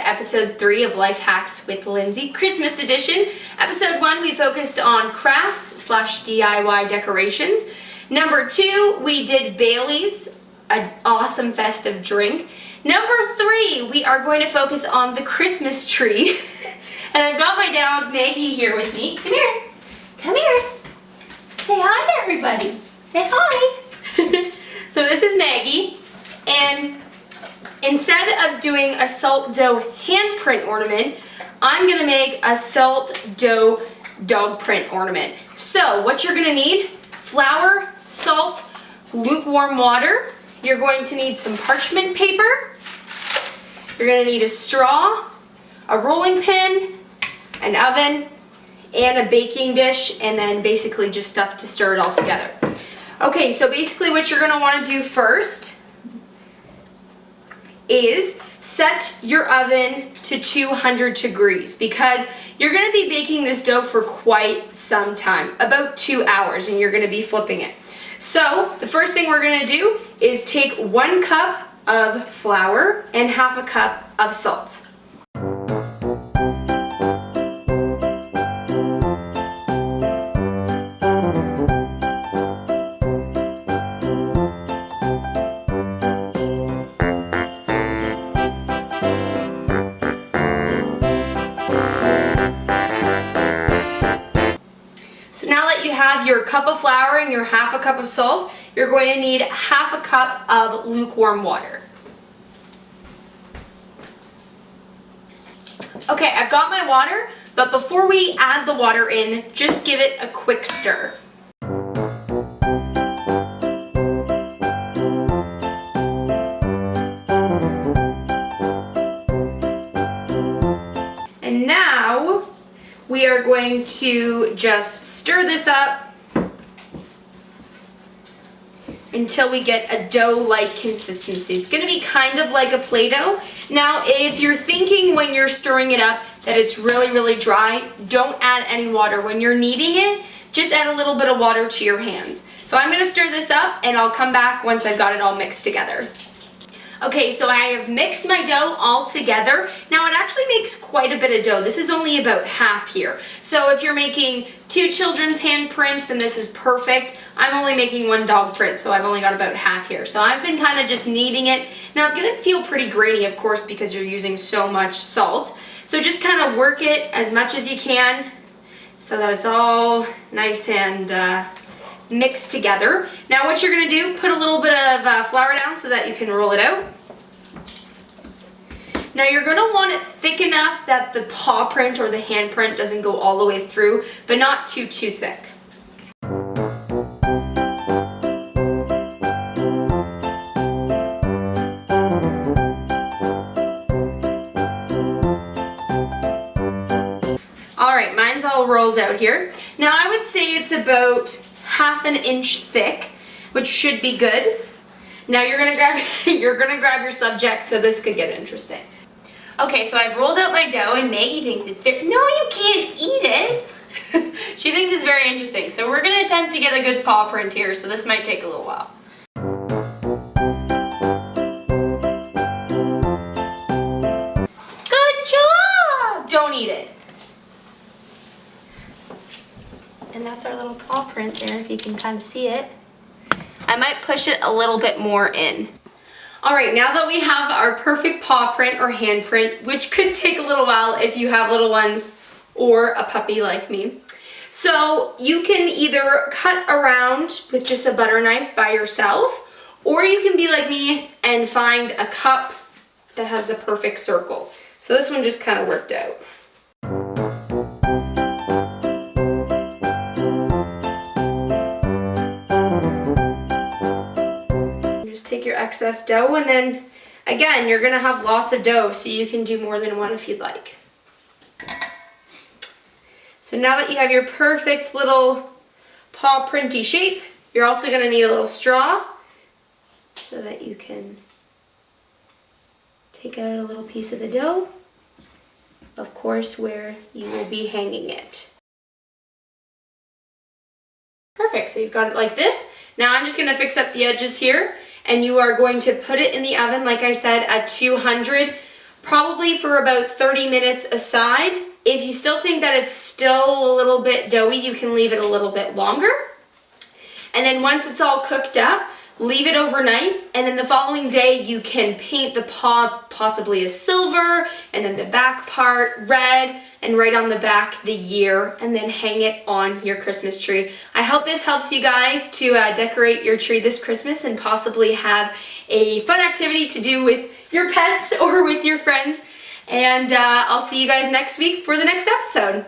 to episode 3 of Life Hacks with Lyndsay, Christmas edition. Episode 1, we focused on crafts / DIY decorations. Number 2, we did Bailey's, an awesome festive drink. Number 3, we are going to focus on the Christmas tree. And I've got my dog Maggie here with me. Come here. Come here. Say hi to everybody. Say hi. So this is Maggie. And instead of doing a salt dough handprint ornament, I'm going to make a salt dough dog print ornament. So what you're going to need: flour, salt, lukewarm water. You're going to need some parchment paper. You're going to need a straw, a rolling pin, an oven, and a baking dish, and then basically just stuff to stir it all together. Okay, so basically what you're going to want to do first is set your oven to 200 degrees because you're going to be baking this dough for quite some time, about 2 hours, and you're going to be flipping it. So the first thing we're going to do is take 1 cup of flour and half a cup of salt. So now that you have your cup of flour and your half a cup of salt, you're going to need half a cup of lukewarm water. Okay, I've got my water, but before we add the water in, just give it a quick stir. And now we are going to just stir this up until we get a dough-like consistency. It's going to be kind of like a Play-Doh. Now, if you're thinking when you're stirring it up that it's really, really dry, don't add any water. When you're kneading it, just add a little bit of water to your hands. So I'm going to stir this up, and I'll come back once I've got it all mixed together. Okay, so I have mixed my dough all together. Now it actually makes quite a bit of dough. This is only about half here. So if you're making 2 children's handprints, then this is perfect. I'm only making 1 dog print, so I've only got about half here. So I've been kind of just kneading it. Now it's gonna feel pretty grainy, of course, because you're using so much salt. So just kind of work it as much as you can so that it's all nice and mixed together. Now what you're going to do, put a little bit of flour down so that you can roll it out. Now you're going to want it thick enough that the paw print or the hand print doesn't go all the way through, but not too thick. Alright, mine's all rolled out here. Now I would say it's about ½ inch thick, which should be good. Now you're gonna grab your subject, so this could get interesting. Okay, so I've rolled out my dough, and Maggie thinks it's very— no, you can't eat it. She thinks it's very interesting. So we're gonna attempt to get a good paw print here. So this might take a little while. Good job. Don't eat it. And that's our little paw print there, if you can kind of see it. I might push it a little bit more in. Alright, now that we have our perfect paw print or hand print, which could take a little while if you have little ones or a puppy like me. So you can either cut around with just a butter knife by yourself, or you can be like me and find a cup that has the perfect circle. So this one just kind of worked out. Take your excess dough, and then again you're gonna have lots of dough, so you can do more than one if you'd like. So now that you have your perfect little paw printy shape, you're also gonna need a little straw so that you can take out a little piece of the dough, of course, where you will be hanging it. Perfect, so you've got it like this. Now I'm just gonna fix up the edges here, and you are going to put it in the oven, like I said, at 200 probably for about 30 minutes aside. If you still think that it's still a little bit doughy, you can leave it a little bit longer. And then once it's all cooked up, leave it overnight, and then the following day you can paint the paw possibly a silver, and then the back part red, and right on the back the year, and then hang it on your Christmas tree. I hope this helps you guys to decorate your tree this Christmas and possibly have a fun activity to do with your pets or with your friends. And I'll see you guys next week for the next episode.